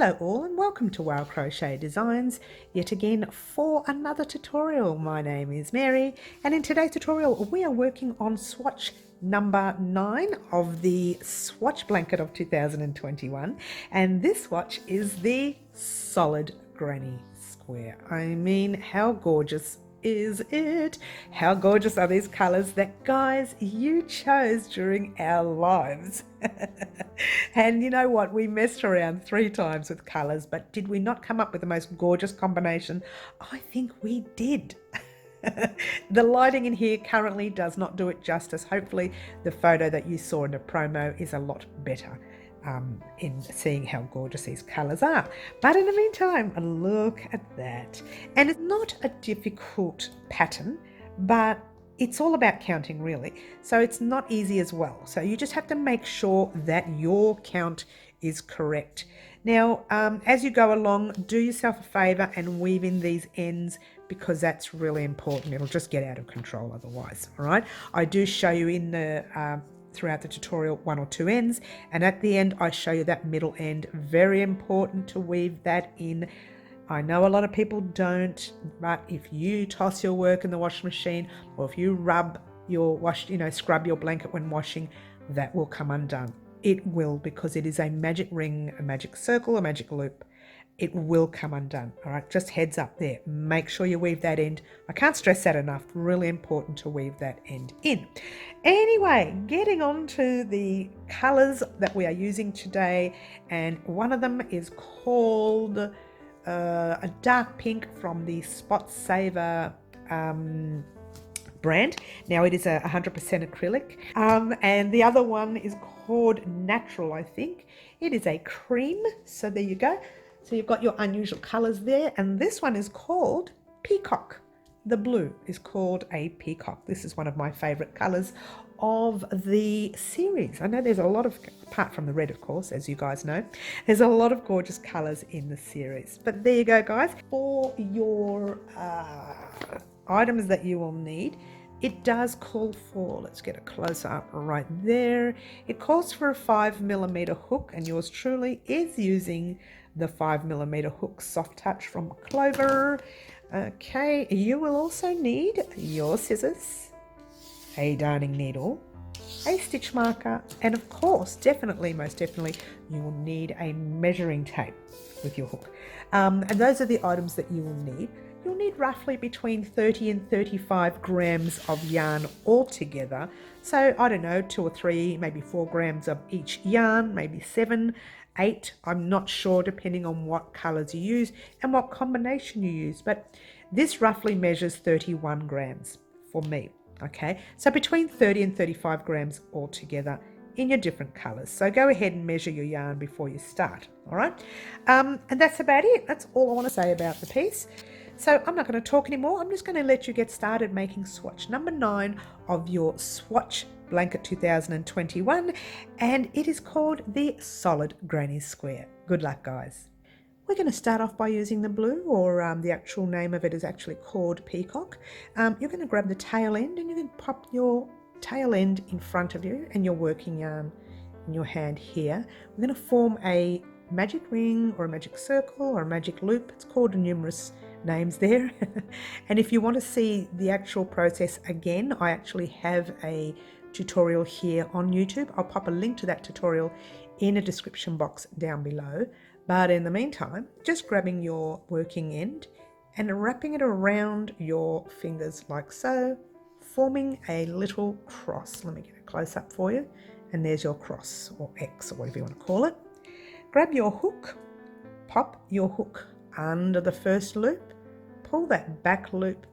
Hello all and welcome to Crochet Designs yet again for another tutorial. My name is Mary and in today's tutorial we are working on swatch number 9 of the Swatch Blanket of 2021, and this swatch is the solid granny square. I mean, how gorgeous is it? How gorgeous are these colors that, guys, you chose during our lives? And you know what? We messed around 3 times with colors, but did we not come up with the most gorgeous combination? I think we did. The lighting in here currently does not do it justice. Hopefully the photo that you saw in the promo is a lot better in seeing how gorgeous these colors are. But in the meantime, look at that. And it's not a difficult pattern, but it's all about counting really. So it's not easy as well. So you just have to make sure that your count is correct. Now, as you go along, do yourself a favor and weave in these ends, because that's really important. It'll just get out of control otherwise. All right. I do show you in the throughout the tutorial 1 or 2 ends, and at the end I show you that middle end. Very important to weave that in. I know a lot of people don't, but if you toss your work in the washing machine, or if you rub your scrub your blanket when washing, that will come undone. It will, because it is a magic ring, a magic circle, a magic loop. It will come undone. All right, just heads up there. Make sure you weave that end. I can't stress that enough. Really important to weave that end in. Anyway, getting on to the colors that we are using today, and one of them is called a dark pink from the Spot Saver brand. Now it is a 100% acrylic, and the other one is called Natural, I think. It is a cream, so there you go. So you've got your unusual colors there, and this one is called Peacock. The blue is called a peacock. This is one of my favorite colors of the series. I know there's a lot of, apart from the red of course, as you guys know, there's a lot of gorgeous colors in the series. But there you go, guys. For your items that you will need, it does call for, let's get a close up right there. It calls for a 5mm hook, and yours truly is using the 5mm hook Soft Touch from Clover. Okay, you will also need your scissors, a darning needle, a stitch marker, and of course, most definitely, you will need a measuring tape with your hook. And those are the items that you will need. You'll need roughly between 30 and 35 grams of yarn altogether. So I don't know, 2 or 3, maybe 4 grams of each yarn, maybe 7, 8, I'm not sure, depending on what colors you use and what combination you use. But this roughly measures 31 grams for me. Okay, so between 30 and 35 grams altogether in your different colors. So go ahead and measure your yarn before you start. All right, and that's about it. That's all I want to say about the piece. So I'm not going to talk anymore. I'm just going to let you get started making swatch number 9 of your Swatch Blanket 2021, and it is called the Solid Granny Square. Good luck, guys. We're going to start off by using the blue, or the actual name of it is actually called Peacock. You're going to grab the tail end, and you're going to pop your tail end in front of you and your working yarn in your hand here. We're going to form a magic ring or a magic circle or a magic loop. It's called numerous names there. And if you want to see the actual process again, I actually have a tutorial here on YouTube. I'll pop a link to that tutorial in a description box down below. But in the meantime, just grabbing your working end and wrapping it around your fingers like so, forming a little cross. Let me get a close up for you. And there's your cross, or X, or whatever you want to call it. Grab your hook, pop your hook under the first loop, pull that back loop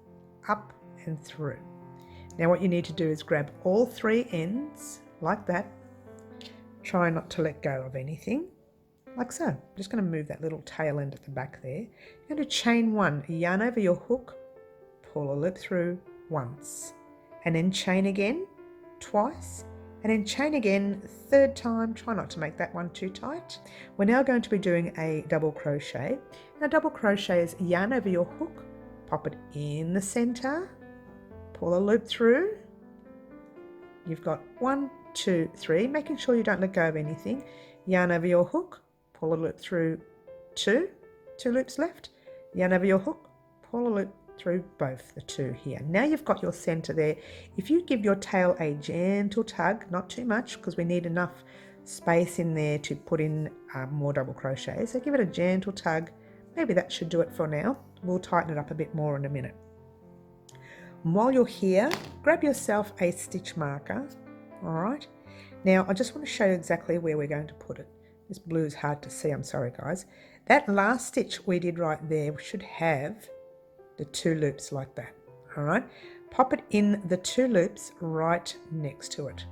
up and through. Now what you need to do is grab all 3 ends like that. Try not to let go of anything, like so. I'm just going to move that little tail end at the back there. You're going to chain 1, yarn over your hook, pull a loop through once, and then chain again twice, and then chain again 3rd time. Try not to make that one too tight. We're now going to be doing a double crochet. And a double crochet is yarn over your hook, pop it in the center, pull a loop through. You've got 1, 2, 3, making sure you don't let go of anything. Yarn over your hook, pull a loop through two loops left, yarn over your hook, pull a loop through both the two here. Now you've got your center there. If you give your tail a gentle tug, not too much because we need enough space in there to put in more double crochets, so give it a gentle tug. Maybe that should do it for now. We'll tighten it up a bit more in a minute. And while you're here, grab yourself a stitch marker. All right, now I just want to show you exactly where we're going to put it. This blue is hard to see, I'm sorry guys. That last stitch we did right there should have the two loops like that. All right, pop it in the two loops right next to it.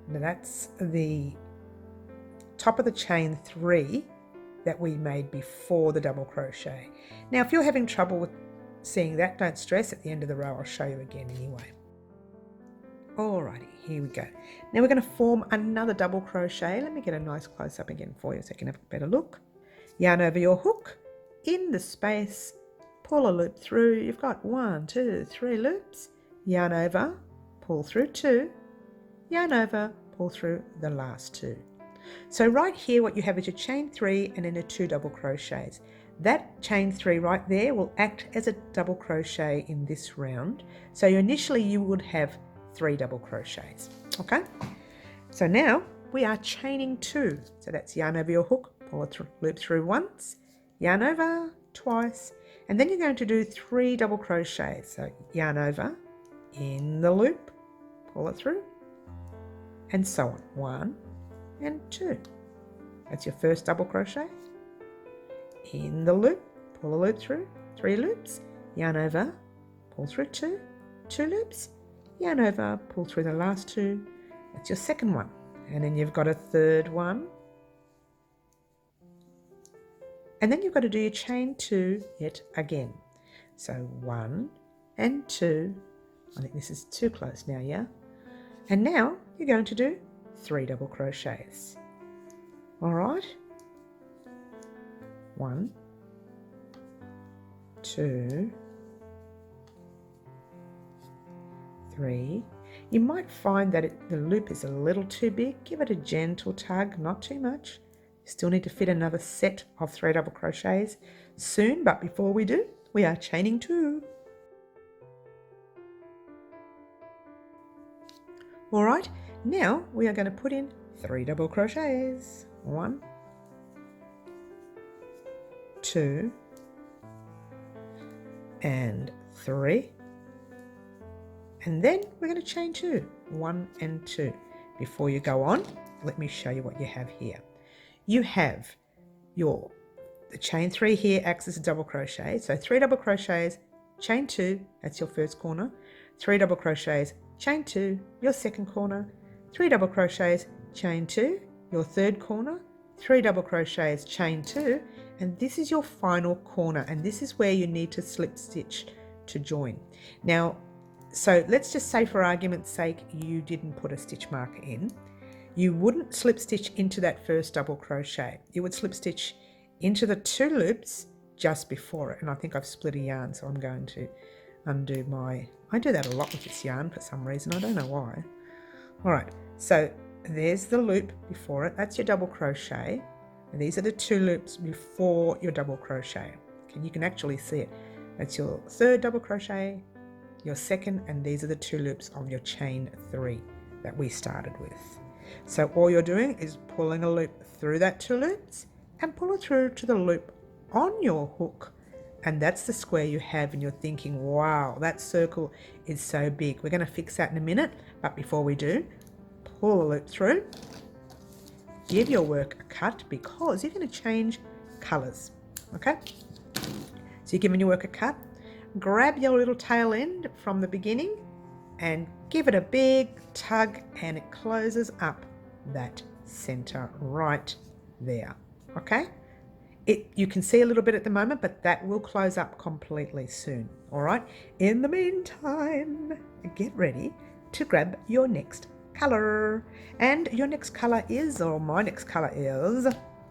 Now that's the top of the chain 3 that we made before the double crochet. Now if you're having trouble with seeing that, don't stress. At the end of the row I'll show you again anyway. Alrighty, here we go. Now we're going to form another double crochet. Let me get a nice close up again for you so you can have a better look. Yarn over your hook, in the space, pull a loop through. You've got 1, 2, 3 loops. Yarn over, pull through 2, yarn over, pull through the last 2. So right here what you have is your chain 3 and then a 2 double crochets. That chain 3 right there will act as a double crochet in this round. So initially you would have 3 double crochets. Okay, so now we are chaining 2. So that's yarn over your hook, pull a loop through once, yarn over twice, and then you're going to do 3 double crochets. So yarn over, in the loop, pull it through, and so on. 1 and 2. That's your first double crochet. In the loop, pull a loop through, 3 loops, yarn over, pull through 2 loops, yarn over, pull through the last 2. That's your second one. And then you've got a third one. And then you've got to do your chain 2 yet again. So 1 and 2. I think this is too close now, yeah? And now you're going to do 3 double crochets. All right? 1, 2, 3. You might find that the loop is a little too big. Give it a gentle tug, not too much. You still need to fit another set of 3 double crochets soon, but before we do, we are chaining 2. All right, now we are going to put in 3 double crochets. 1, 2, and 3. And then we're going to chain 2, 1 and 2. Before you go on, let me show you what you have here. You have the chain 3 here acts as a double crochet. So 3 double crochets, chain 2, that's your first corner. 3 double crochets, chain 2, your second corner. 3 double crochets, chain 2, your third corner. 3 double crochets, chain 2, and this is your final corner, and this is where you need to slip stitch to join. Now, so let's just say for argument's sake you didn't put a stitch marker in. You wouldn't slip stitch into that first double crochet. You would slip stitch into the 2 loops just before it, and I think I've split a yarn, so I'm going to undo I do that a lot with this yarn for some reason, I don't know why. All right, so there's the loop before it, that's your double crochet, and these are the 2 loops before your double crochet. Okay, you can actually see it. That's your third double crochet, your second, and these are the 2 loops of your chain 3 that we started with. So all you're doing is pulling a loop through that 2 loops and pull it through to the loop on your hook, and that's the square you have, and you're thinking, wow, that circle is so big. We're going to fix that in a minute, but before we do, pull a loop through, give your work a cut because you're going to change colours. Okay, so you're giving your work a cut. Grab your little tail end from the beginning and give it a big tug, and it closes up that center right there. Okay, you can see a little bit at the moment, but that will close up completely soon. All right, in the meantime, get ready to grab your next color, and your next color is, or my next color is,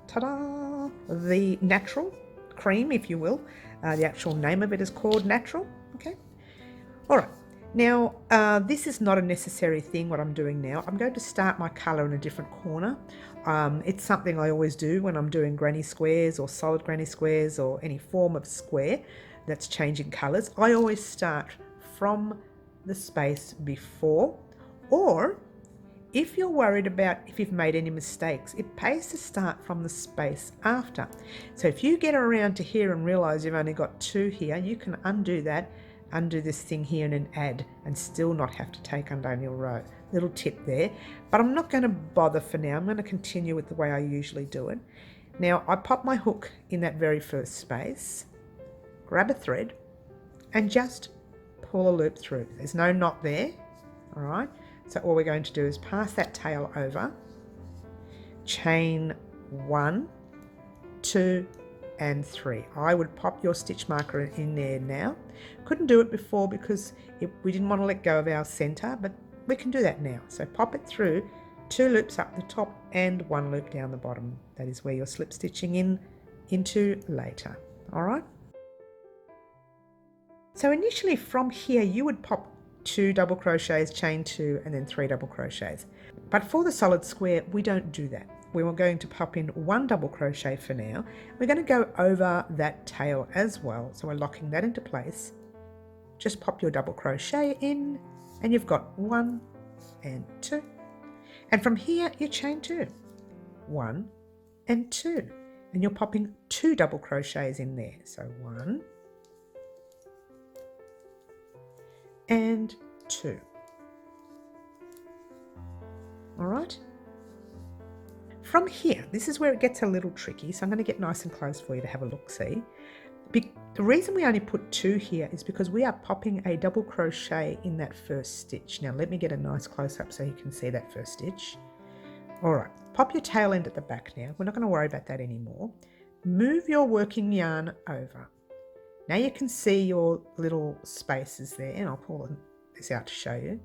ta-da, the natural cream, if you will. The actual name of it is called natural. Okay, all right, Now, this is not a necessary thing what I'm doing now. I'm going to start my colour in a different corner. It's something I always do when I'm doing granny squares or solid granny squares or any form of square that's changing colours. I always start from the space before, or if you're worried about if you've made any mistakes, it pays to start from the space after. So if you get around to here and realise you've only got 2 here, you can undo that, undo this thing here and then add, and still not have to take under your row. Little tip there, but I'm not going to bother for now. I'm going to continue with the way I usually do it. Now I pop my hook in that very first space, grab a thread and just pull a loop through. There's no knot there, all right? So all we're going to do is pass that tail over, chain 1, 2 and 3. I would pop your stitch marker in there now. Couldn't do it before because we didn't want to let go of our center, but we can do that now. So pop it through, 2 loops up the top and 1 loop down the bottom. That is where you're slip stitching into later. All right. So initially from here you would pop 2 double crochets, chain 2 and then 3 double crochets. But for the solid square we don't do that. We were going to pop in 1 double crochet for now. We're going to go over that tail as well. So we're locking that into place. Just pop your double crochet in and you've got 1 and 2. And from here you chain 2. 1 and 2. And you're popping 2 double crochets in there. So 1 and 2. All right. From here, this is where it gets a little tricky, so I'm going to get nice and close for you to have a look, see. The reason we only put 2 here is because we are popping a double crochet in that first stitch. Now let me get a nice close up so you can see that first stitch. All right, pop your tail end at the back now. We're not going to worry about that anymore. Move your working yarn over. Now you can see your little spaces there, and I'll pull this out to show you.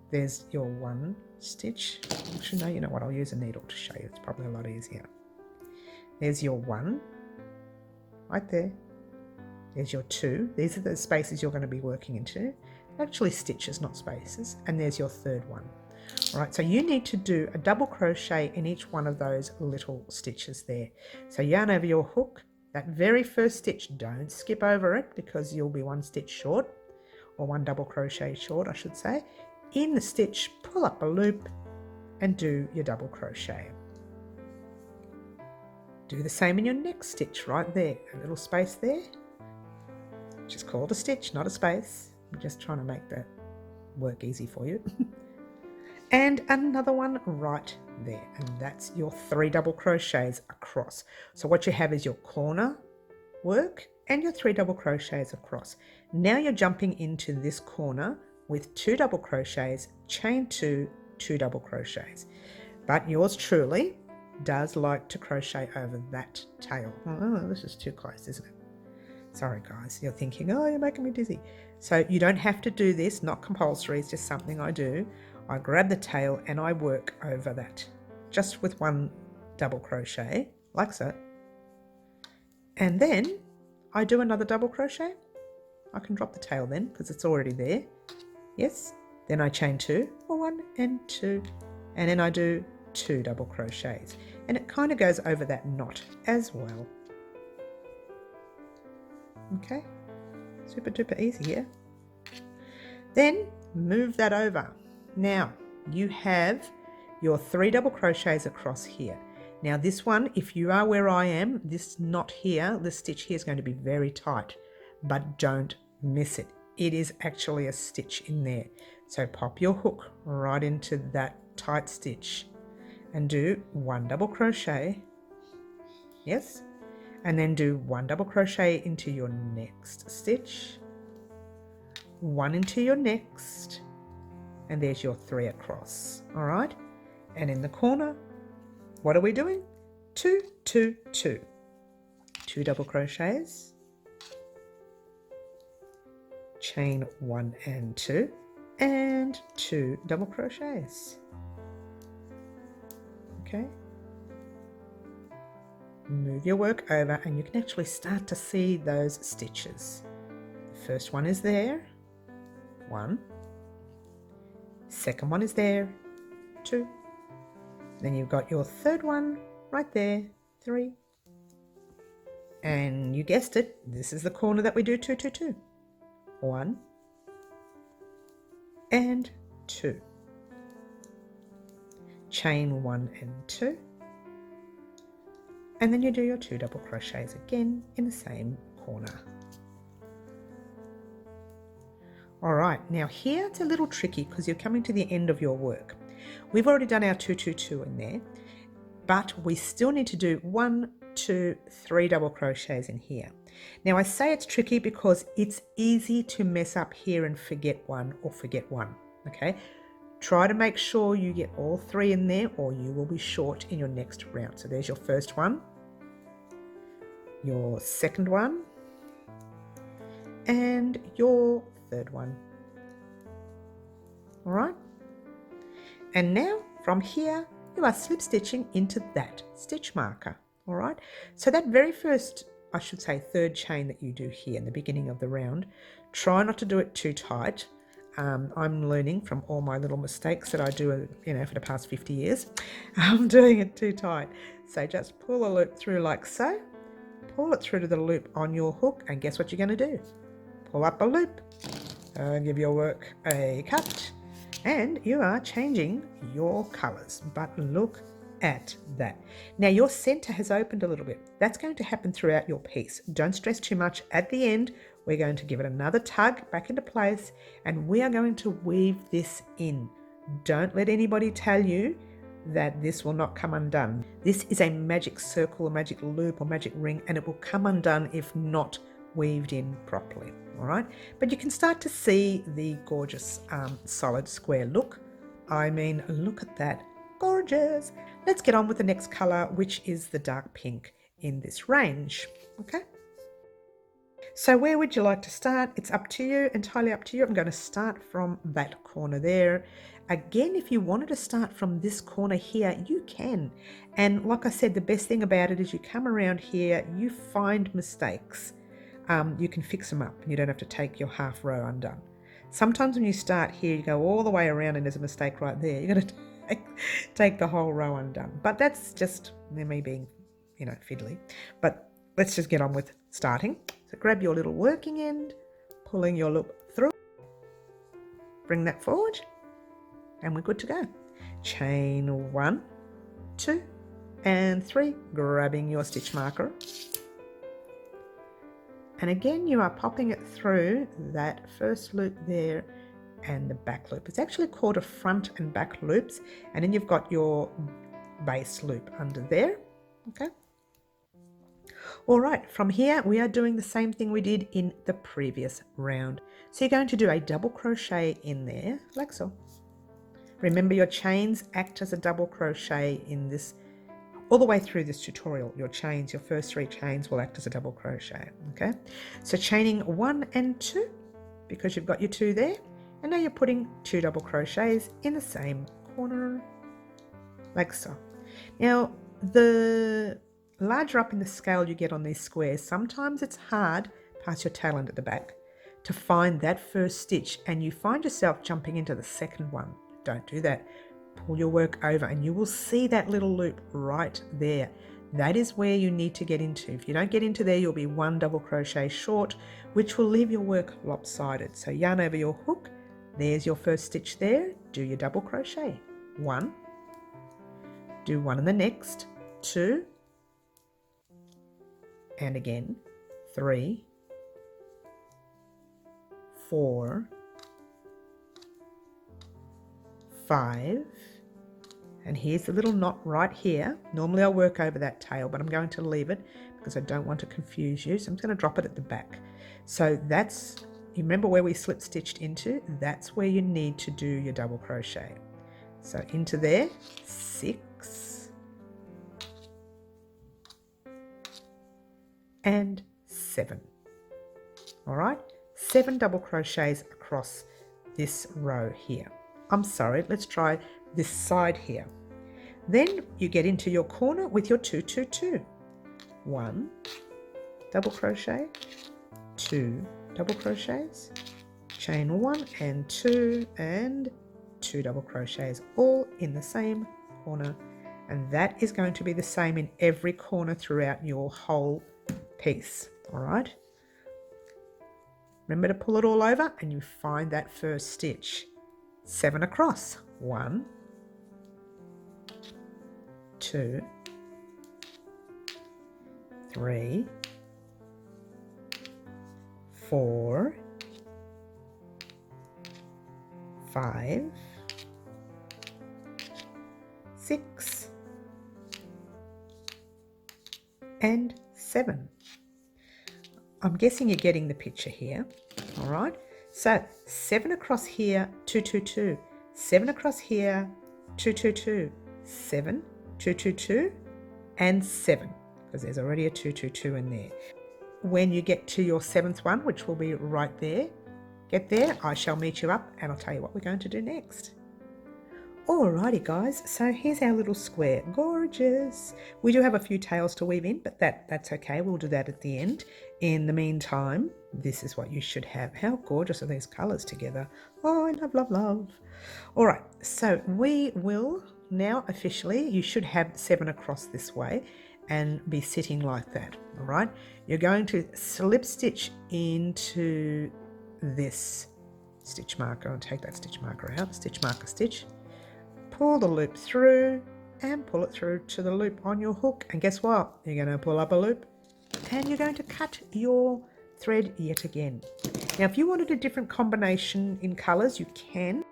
There's your 1 stitch. Actually, no, you know what? I'll use a needle to show you. It's probably a lot easier. There's your 1 right there. There's your 2. These are the spaces you're going to be working into. Actually stitches, not spaces. And there's your 3rd one. All right, so you need to do a double crochet in each one of those little stitches there. So yarn over your hook. That very first stitch, don't skip over it because you'll be 1 stitch short, or 1 double crochet short, I should say. In the stitch, pull up a loop and do your double crochet. Do the same in your next stitch right there, a little space there. Just call it a stitch, not a space. I'm just trying to make that work easy for you. And another one right there, and that's your 3 double crochets across. So what you have is your corner work and your 3 double crochets across. Now you're jumping into this corner with 2 double crochets, chain 2, 2 double crochets. But yours truly does like to crochet over that tail. Oh, this is too close, isn't it? Sorry guys, you're thinking, oh, you're making me dizzy. So you don't have to do this, not compulsory, it's just something I do. I grab the tail and I work over that, just with 1 double crochet, like so. And then I do another double crochet. I can drop the tail then, because it's already there. Yes, then I chain 2, or 1 and 2, and then I do 2 double crochets. And it kind of goes over that knot as well. Okay, super duper easy here. Then move that over. Now you have your 3 double crochets across here. Now this one, if you are where I am, this knot here, this stitch here is going to be very tight, but don't miss it. It is actually a stitch in there. So pop your hook right into that tight stitch and do 1 double crochet. Yes. And then do 1 double crochet into your next stitch, 1 into your next, and there's your 3 across. All right. And in the corner, what are we doing? 2, 2, 2. 2 double crochets, chain 1 and 2, and 2 double crochets. Okay. Move your work over and you can actually start to see those stitches. The first one is there. 1, second one is there, 2, then you've got your third one right there, 3, and you guessed it, this is the corner that we do 2, 2, 2, 1 and 2, chain 1 and 2, and then you do your 2 double crochets again in the same corner. Alright, now here it's a little tricky because you're coming to the end of your work. We've already done our 2, 2, 2 in there, but we still need to do 1, 2, 3 double crochets in here. Now I say it's tricky because it's easy to mess up here and forget one or forget one, okay? Try to make sure you get all 3 in there or you will be short in your next round. So there's your first one, your second one, and your third one. All right, and now from here you are slip stitching into that stitch marker. All right, so that very first, I should say third chain that you do here in the beginning of the round, try not to do it too tight. I'm learning from all my little mistakes that I do, for the past 50 years. I'm doing it too tight. So just pull a loop through like so, pull it through to the loop on your hook, and guess what you're going to do? Pull up a loop, give your work a cut, and you are changing your colours. But look at that. Now your centre has opened a little bit. That's going to happen throughout your piece. Don't stress too much. At the end, we're going to give it another tug back into place, and we are going to weave this in. Don't let anybody tell you that this will not come undone. This is a magic circle, a magic loop, or magic ring, and it will come undone if not weaved in properly. All right, but you can start to see the gorgeous solid square look. I mean, look at that, gorgeous. Let's get on with the next color, which is the dark pink in this range. Okay, so where would you like to start? It's up to you, entirely up to you. I'm going to start from that corner there. Again, if you wanted to start from this corner here, you can. And like I said, the best thing about it is you come around here, you find mistakes. You can fix them up and you don't have to take your half row undone. Sometimes when you start here, you go all the way around and there's a mistake right there. You're going to take the whole row undone. But that's just me being, fiddly. But let's just get on with starting. So grab your little working end, pulling your loop through, bring that forward, and we're good to go. Chain 1, 2, and 3, grabbing your stitch marker. And again, you are popping it through that first loop there and the back loop. It's actually called a front and back loops. And then you've got your base loop under there. Okay. All right, from here, we are doing the same thing we did in the previous round. So you're going to do a double crochet in there, like so. Remember, your chains act as a double crochet in this. All the way through this tutorial, your chains, your first 3 chains will act as a double crochet, okay? So chaining 1 and 2, because you've got your 2 there, and now you're putting 2 double crochets in the same corner, like so. Now, the larger up in the scale you get on these squares, sometimes it's hard, past your tail end at the back, to find that first stitch, and you find yourself jumping into the second one. Don't do that. Pull your work over and you will see that little loop right there. That is where you need to get into. If you don't get into there, you'll be 1 double crochet short, which will leave your work lopsided. So yarn over your hook. There's your first stitch there. Do your double crochet. 1. Do 1 in the next. 2. And again. 3. 4. 5, and here's the little knot right here. Normally I'll work over that tail, but I'm going to leave it because I don't want to confuse you. So I'm just going to drop it at the back. So that's, you remember where we slip stitched into? That's where you need to do your double crochet. So into there, 6 and 7. All right, 7 double crochets across this row here. I'm sorry, let's try this side here. Then you get into your corner with your 2, 2, 2. 1 double crochet, 2 double crochets, chain 1 and 2 and 2 double crochets, all in the same corner, and that is going to be the same in every corner throughout your whole piece. All right, remember to pull it all over and you find that first stitch. 7 across, 1, 2, 3, 4, 5, 6, and 7. I'm guessing you're getting the picture here. All right, so 7 across here, 2, 2, 2, 7 across here, 2, 2, 2, 7, 2, 2, 2, and 7, because there's already a 2, 2, 2 in there. When you get to your 7th one, which will be right there, get there, I shall meet you up and I'll tell you what we're going to do next. Alrighty guys, so here's our little square. Gorgeous. We do have a few tails to weave in, but that's okay. We'll do that at the end. In the meantime, this is what you should have. How gorgeous are these colours together? Oh, I love, love, love. Alright, so we will now officially, you should have 7 across this way and be sitting like that. Alright, you're going to slip stitch into this stitch marker and take that stitch marker out, stitch marker stitch. Pull the loop through and pull it through to the loop on your hook, and guess what? You're going to pull up a loop and you're going to cut your thread yet again. Now if you wanted a different combination in colours, you can.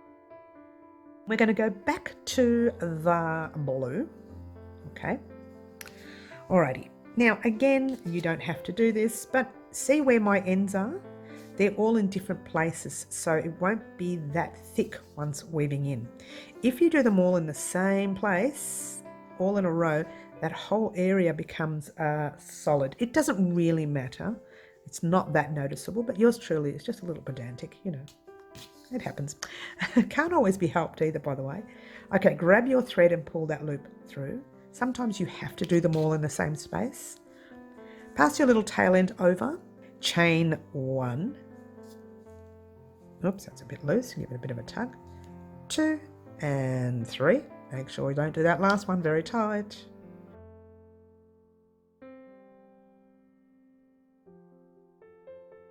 We're going to go back to the blue. Okay, alrighty, now again, you don't have to do this, but see where my ends are? They're all in different places, so it won't be that thick once weaving in. If you do them all in the same place, all in a row, that whole area becomes solid. It doesn't really matter. It's not that noticeable, but yours truly is just a little pedantic, you know. It happens. Can't always be helped either, by the way. Okay, grab your thread and pull that loop through. Sometimes you have to do them all in the same space. Pass your little tail end over, chain 1. Oops, that's a bit loose. Give it a bit of a tug. 2 and 3. Make sure you don't do that last one very tight.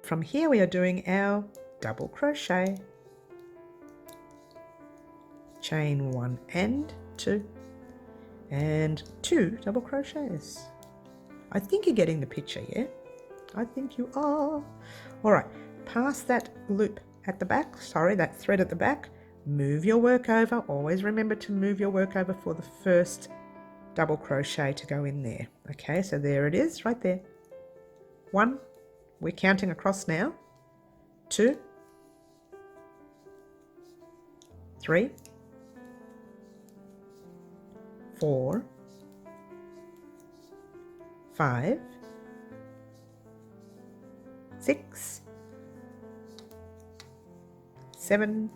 From here we are doing our double crochet. Chain 1 and 2 and 2 double crochets. I think you're getting the picture, yeah? I think you are. All right, pass that loop at the back, sorry, that thread at the back, move your work over. Always remember to move your work over for the first double crochet to go in there. Okay, so there it is, right there. 1, we're counting across now. 2, 3, 4, 5, 6, 7,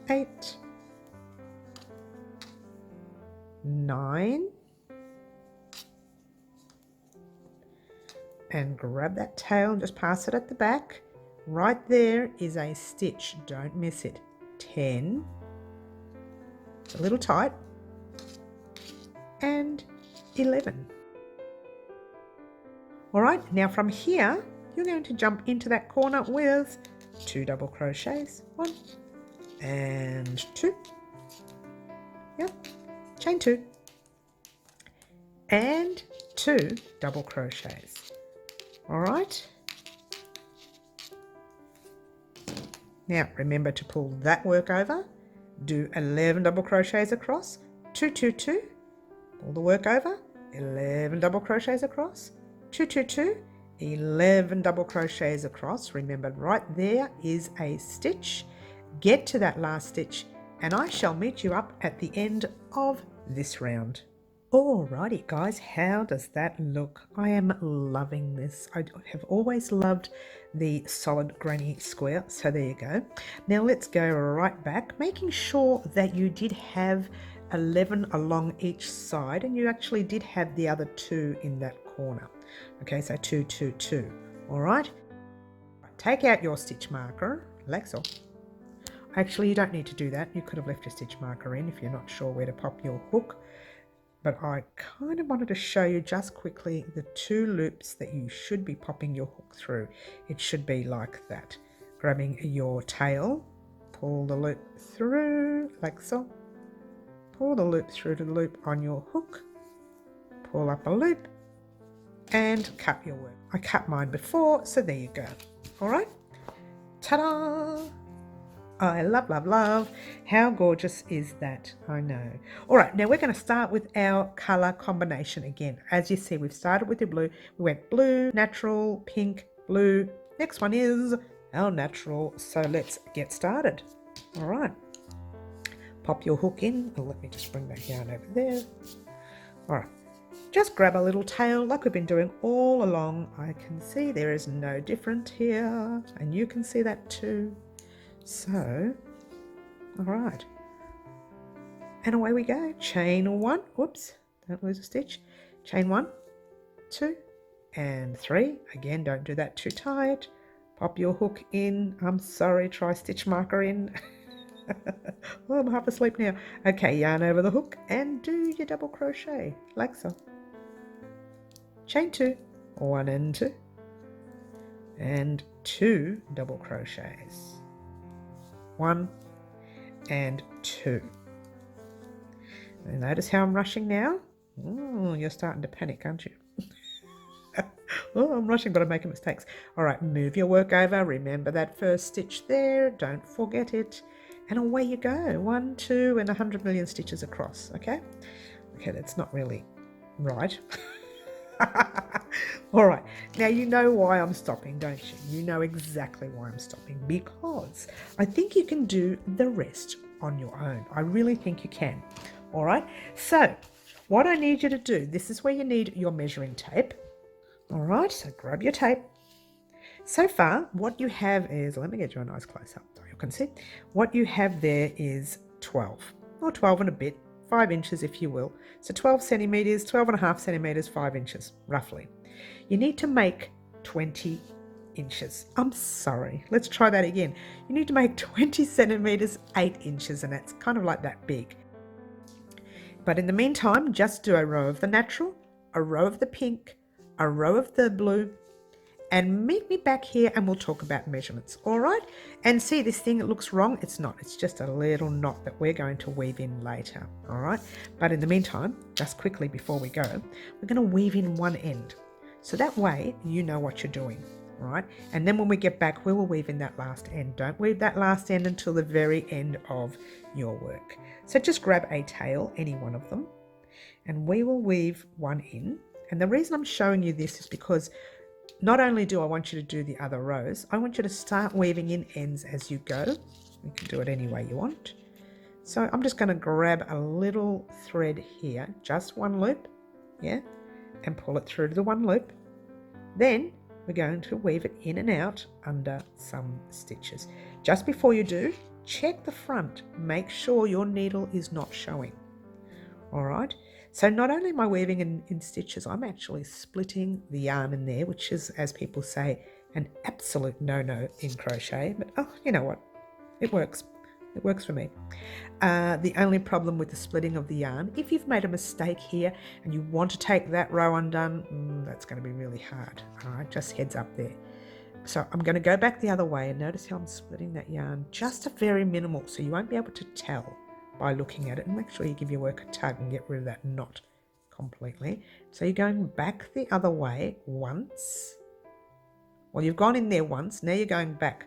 8, 9, and grab that tail and just pass it at the back. Right there is a stitch, don't miss it. 10, it's a little tight, and 11. All right, now from here, you're going to jump into that corner with 2 double crochets, 1 and 2, yep, chain 2, and 2 double crochets. All right, now remember to pull that work over, do 11 double crochets across, 2, 2, 2, pull the work over, 11 double crochets across, 2, 2, 2, 11 double crochets across. Remember, right there is a stitch. Get to that last stitch and I shall meet you up at the end of this round. Alrighty guys, how does that look? I am loving this. I have always loved the solid granny square, so there you go. Now let's go right back, making sure that you did have 11 along each side and you actually did have the other 2 in that corner. Okay, so 2, 2, 2. All right. take out your stitch marker, like so. Actually, you don't need to do that. You could have left your stitch marker in if you're not sure where to pop your hook. But I kind of wanted to show you just quickly the 2 loops that you should be popping your hook through. It should be like that. Grabbing your tail, pull the loop through like so. Pull the loop through to the loop on your hook. Pull up a loop and cut your work. I cut mine before, so there you go. All right. Ta-da! I love, love, love. How gorgeous is that? I know. All right, now we're going to start with our colour combination again. As you see, we've started with the blue. We went blue, natural, pink, blue. Next one is our natural. So let's get started. All right. Pop your hook in. Oh, let me just bring that yarn over there. All right. Just grab a little tail like we've been doing all along. I can see there is no different here, and you can see that too. So, all right, and away we go. Chain 1, whoops, don't lose a stitch. Chain 1, 2, and 3. Again, don't do that too tight. Pop your hook in. I'm sorry, try stitch marker in. Oh, I'm half asleep now. Okay, yarn over the hook and do your double crochet, like so. Chain 2, 1 and 2, and 2 double crochets. 1 and 2. And notice how I'm rushing now? Oh, you're starting to panic, aren't you? Oh, I'm rushing, but I'm making mistakes. All right, move your work over. Remember that first stitch there. Don't forget it. And away you go. 1, 2, and 100 million stitches across, okay? Okay, that's not really right. All right, now you know why I'm stopping, don't you? You know exactly why I'm stopping, because I think you can do the rest on your own. I really think you can. All right, so what I need you to do, this is where you need your measuring tape. All right, so grab your tape. So far, what you have is, let me get you a nice close-up so you can see. What you have there is 12, or 12 and a bit, 5 inches if you will. So 12 centimetres, 12 and a half centimetres, 5 inches, roughly. You need to make 20 inches. I'm sorry, let's try that again. You need to make 20 centimetres, 8 inches, and that's kind of like that big. But in the meantime, just do a row of the natural, a row of the pink, a row of the blue, and meet me back here and we'll talk about measurements. All right, and see this thing, it looks wrong. It's not, it's just a little knot that we're going to weave in later. All right, but in the meantime, just quickly before we go, we're going to weave in one end, so that way you know what you're doing. All right, and then when we get back, we will weave in that last end. Don't weave that last end until the very end of your work. So just grab a tail, any one of them, and we will weave one in. And the reason I'm showing you this is because not only do I want you to do the other rows, I want you to start weaving in ends as you go. You can do it any way you want. So I'm just going to grab a little thread here, just one loop, yeah, and pull it through to the one loop. Then we're going to weave it in and out under some stitches. Just before you do, check the front. Make sure your needle is not showing. All right. So not only am I weaving in stitches, I'm actually splitting the yarn in there, which is, as people say, an absolute no-no in crochet. But oh, you know what? It works. It works for me. The only problem with the splitting of the yarn, if you've made a mistake here and you want to take that row undone, that's going to be really hard. All right, just heads up there. So I'm going to go back the other way and notice how I'm splitting that yarn just a very minimal, so you won't be able to tell by looking at it, and make sure you give your work a tug and get rid of that knot completely. So you're going back the other way once. Well, you've gone in there once, now you're going back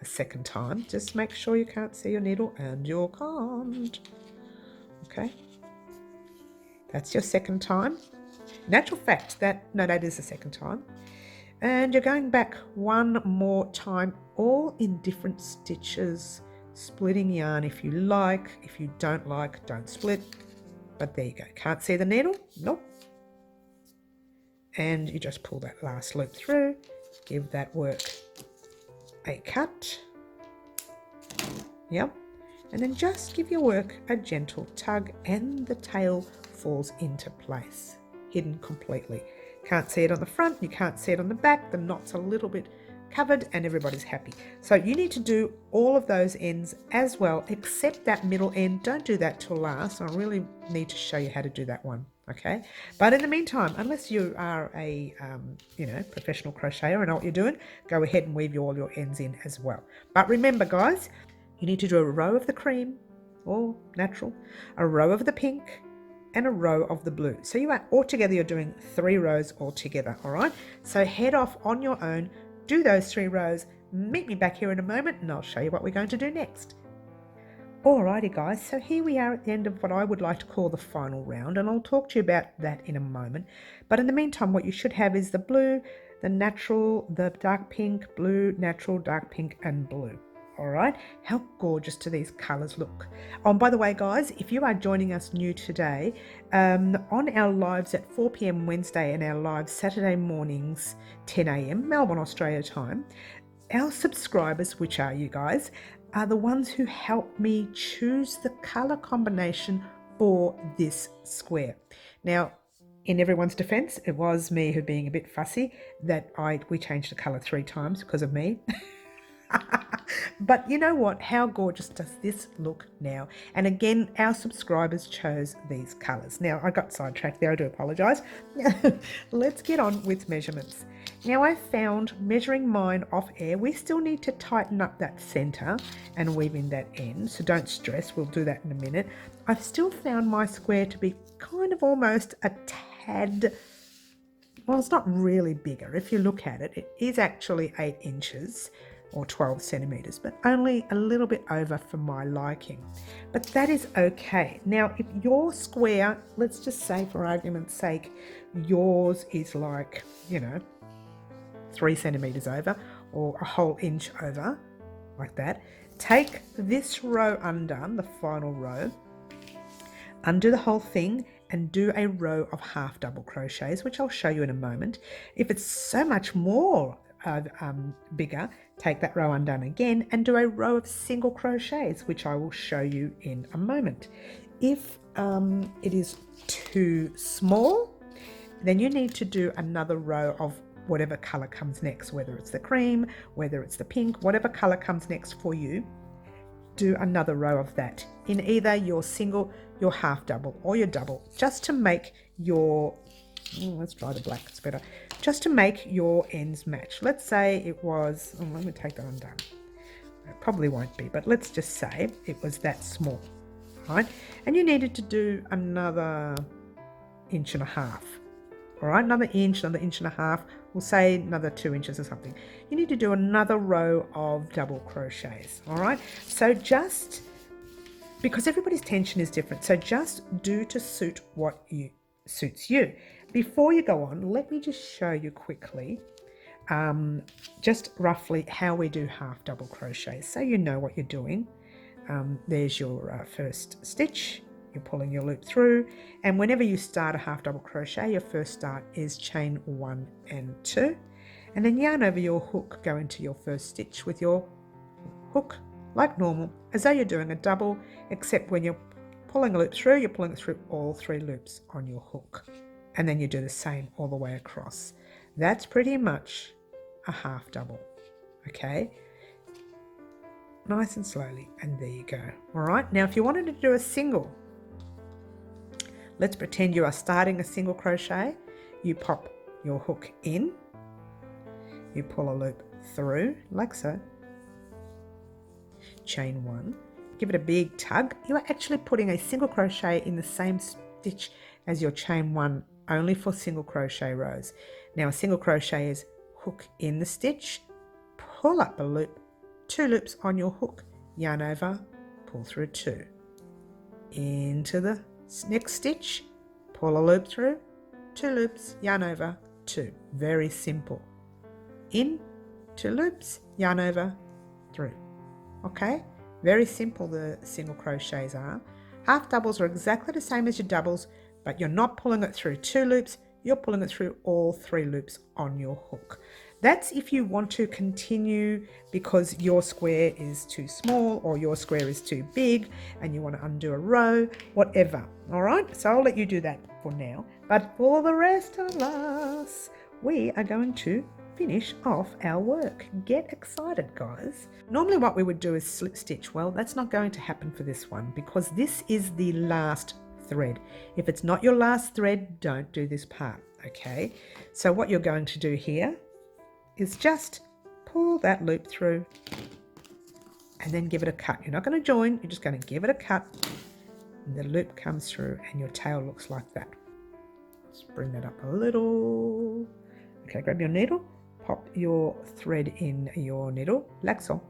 a second time. Just make sure you can't see your needle, and you can't. Okay, that's your second time. In actual fact, that is the second time. And you're going back one more time, all in different stitches. Splitting yarn if you like. If you don't like, don't split. But there you go. Can't see the needle? Nope. And you just pull that last loop through. Give that work a cut. Yep. And then just give your work a gentle tug and the tail falls into place. Hidden completely. Can't see it on the front. You can't see it on the back. The knot's a little bit covered and everybody's happy. So you need to do all of those ends as well, except that middle end. Don't do that till last. I really need to show you how to do that one, okay? But in the meantime, unless you are a professional crocheter and know what you're doing, go ahead and weave all your ends in as well. But remember, guys, you need to do a row of the cream or natural, a row of the pink, and a row of the blue. So you are altogether, you're doing 3 rows altogether, all right? So head off on your own, do those 3 rows, meet me back here in a moment and I'll show you what we're going to do next. Alrighty guys, so here we are at the end of what I would like to call the final round, and I'll talk to you about that in a moment. But in the meantime, what you should have is the blue, the natural, the dark pink, blue, natural, dark pink, and blue. All right, how gorgeous do these colors look? Oh, and by the way, guys, if you are joining us new today, on our lives at 4 p.m. Wednesday and our lives Saturday mornings, 10 a.m. Melbourne, Australia time, our subscribers, which are you guys, are the ones who help me choose the color combination for this square. Now, in everyone's defense, it was me who, being a bit fussy, that we changed the color 3 times because of me. But you know what? How gorgeous does this look now? And again, our subscribers chose these colors. Now, I got sidetracked there. I do apologize. Let's get on with measurements. Now, I found, measuring mine off air, we still need to tighten up that center and weave in that end. So don't stress. We'll do that in a minute. I've still found my square to be kind of almost a tad, well, it's not really bigger. If you look at it, it is actually 8 inches. Or 12 centimeters, but only a little bit over for my liking. But that is okay. Now, if your square, let's just say for argument's sake, yours is like, 3 centimeters over or a whole inch over, like that, take this row undone, the final row, undo the whole thing and do a row of half double crochets, which I'll show you in a moment. If it's so much more bigger, take that row undone again and do a row of single crochets, which I will show you in a moment. If it is too small, then you need to do another row of whatever color comes next, whether it's the cream, whether it's the pink, whatever color comes next for you. Do another row of that in either your single, your half double, or your double, just to make your, let's try the black, it's better, just to make your ends match. Let's say it was, let me take that undone. It probably won't be, but let's just say it was that small, right? And you needed to do another 1.5 inches, all right? Another inch and a half, we'll say another 2 inches or something. You need to do another row of double crochets, all right? So just, because everybody's tension is different, so just do to suit what suits you. Before you go on, let me just show you quickly just roughly how we do half double crochets, so you know what you're doing. There's your first stitch, you're pulling your loop through, and whenever you start a half double crochet, your first start is chain 1 and 2, and then yarn over your hook, go into your first stitch with your hook like normal, as though you're doing a double, except when you're pulling a loop through, you're pulling it through all 3 loops on your hook. And then you do the same all the way across. That's pretty much a half double, okay? Nice and slowly, and there you go. All right, now if you wanted to do a single, let's pretend you are starting a single crochet. You pop your hook in, you pull a loop through, like so, chain 1, give it a big tug. You are actually putting a single crochet in the same stitch as your chain 1, only for single crochet rows. Now a single crochet is hook in the stitch, pull up a loop, 2 loops on your hook, yarn over, pull through 2. Into the next stitch, pull a loop through, 2 loops, yarn over, 2. Very simple. In, 2 loops, yarn over, through. Okay? Very simple the single crochets are. Half doubles are exactly the same as your doubles, but you're not pulling it through 2 loops, you're pulling it through all 3 loops on your hook. That's if you want to continue because your square is too small or your square is too big and you want to undo a row, whatever. All right, so I'll let you do that for now. But for the rest of us, we are going to finish off our work. Get excited, guys. Normally what we would do is slip stitch. Well, that's not going to happen for this one because this is the last thread. If it's not your last thread, don't do this part, okay? So what you're going to do here is just pull that loop through and then give it a cut. You're not going to join, you're just going to give it a cut. And the loop comes through and your tail looks like that. Let's bring that up a little. Okay, grab your needle, pop your thread in your needle, like so.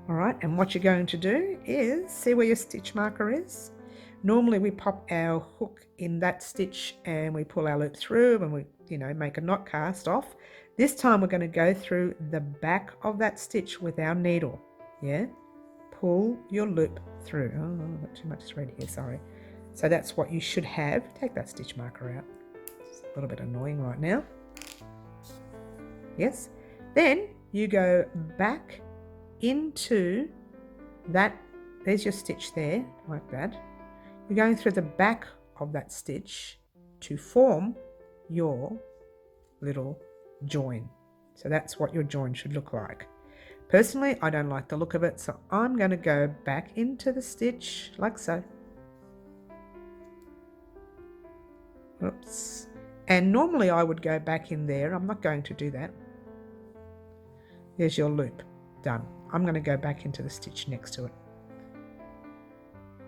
All right, and what you're going to do is, see where your stitch marker is? Normally we pop our hook in that stitch and we pull our loop through and we, make a knot cast off. This time we're going to go through the back of that stitch with our needle, yeah? Pull your loop through. Oh, I've got too much thread here, sorry. So that's what you should have. Take that stitch marker out. It's a little bit annoying right now. Yes. Then you go back into that. There's your stitch there, like that. You're going through the back of that stitch to form your little join. So that's what your join should look like. Personally, I don't like the look of it, so I'm going to go back into the stitch like so. Oops. And normally I would go back in there. I'm not going to do that. There's your loop. Done. I'm going to go back into the stitch next to it.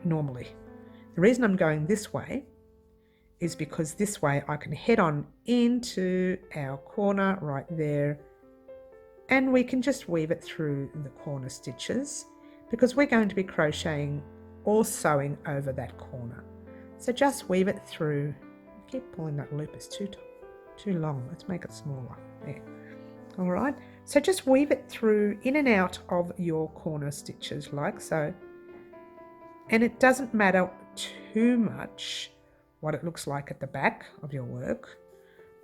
Normally. The reason I'm going this way is because this way I can head on into our corner right there, and we can just weave it through the corner stitches because we're going to be crocheting or sewing over that corner. So just weave it through. Keep pulling that loop, it's too long. Let's make it smaller. There. All right. So just weave it through in and out of your corner stitches like so. And it doesn't matter too much what it looks like at the back of your work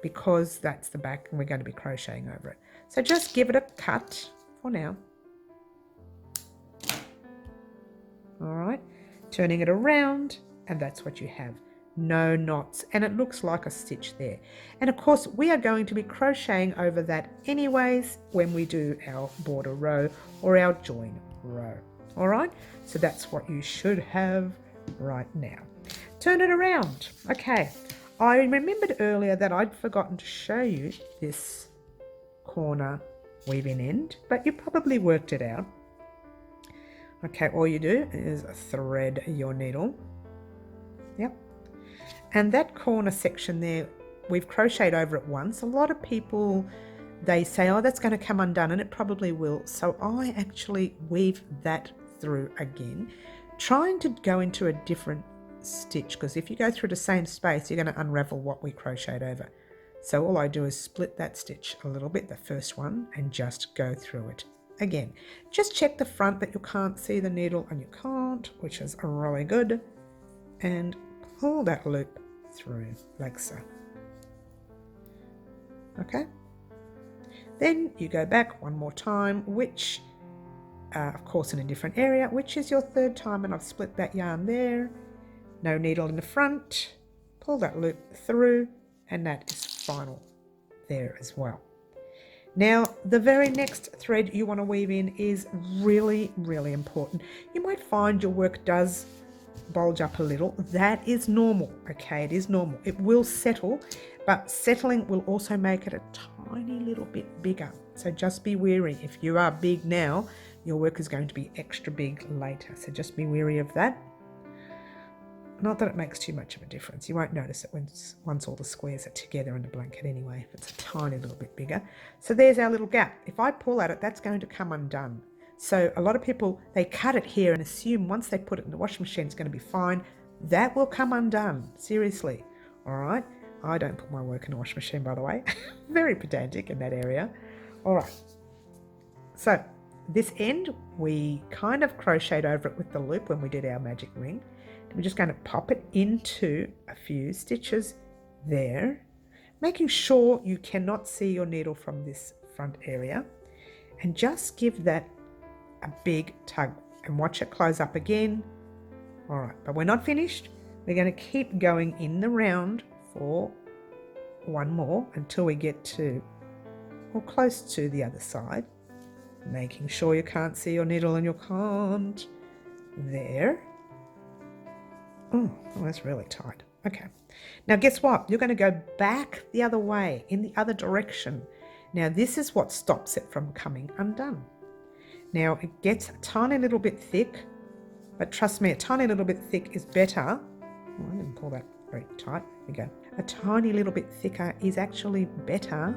because that's the back and we're going to be crocheting over it. So just give it a cut for now. All right, turning it around, and that's what you have. No knots, and it looks like a stitch there. And of course we are going to be crocheting over that anyways when we do our border row or our join row. All right, so that's what you should have right now. Turn it around. Okay, I remembered earlier that I'd forgotten to show you this corner weaving end, but you probably worked it out. Okay, all you do is thread your needle. Yep. And that corner section there, we've crocheted over it once. A lot of people, they say, oh, that's going to come undone, and it probably will. So I actually weave that through again, trying to go into a different stitch, because if you go through the same space, you're going to unravel what we crocheted over. So all I do is split that stitch a little bit, the first one, and just go through it again. Just check the front that you can't see the needle, and you can't, which is really good, and pull that loop through like so. Okay, then you go back one more time, which of course in a different area, which is your third time, and I've split that yarn there. No needle in the front, pull that loop through, and that is final there as well. Now the very next thread you want to weave in is really, really important. You might find your work does bulge up a little. That is normal, okay? It is normal. It will settle, but settling will also make it a tiny little bit bigger. So just be wary. If you are big now, your work is going to be extra big later. So just be wary of that. Not that it makes too much of a difference. You won't notice it once all the squares are together in the blanket anyway, if it's a tiny little bit bigger. So there's our little gap. If I pull at it, that's going to come undone. So a lot of people, they cut it here and assume once they put it in the washing machine, it's going to be fine. That will come undone, seriously. All right. I don't put my work in the washing machine, by the way. Very pedantic in that area. All right. So this end, we kind of crocheted over it with the loop when we did our magic ring. We're just going to pop it into a few stitches there, making sure you cannot see your needle from this front area, and just give that a big tug and watch it close up again. All right, but we're not finished. We're going to keep going in the round for one more until we get to or close to the other side, making sure you can't see your needle and you can't. There. Oh, that's really tight. Okay. Now guess what? You're going to go back the other way, in the other direction. Now this is what stops it from coming undone. Now it gets a tiny little bit thick, but trust me, a tiny little bit thick is better. Oh, I didn't pull that very tight. There we go. A tiny little bit thicker is actually better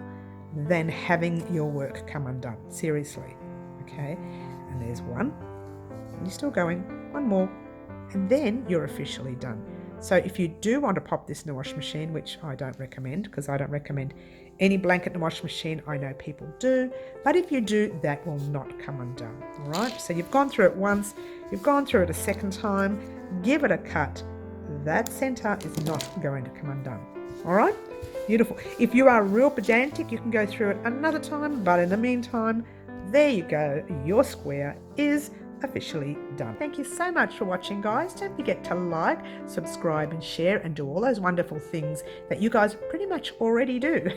than having your work come undone. Seriously. Okay. And there's one. And you're still going. One more. And then you're officially done. So if you do want to pop this in the washing machine, which I don't recommend, because I don't recommend any blanket in the washing machine, I know people do, but if you do, that will not come undone. All right, so you've gone through it once, you've gone through it a second time, give it a cut. That center is not going to come undone. All right, beautiful. If you are real pedantic, you can go through it another time, but in the meantime, there you go, your square is officially done. Thank you so much for watching, guys. Don't forget to like, subscribe and share and do all those wonderful things that you guys pretty much already do.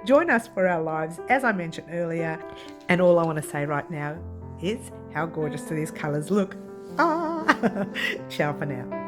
Join us for our lives, as I mentioned earlier. And all I want to say right now is how gorgeous do these colors look. Ciao for now.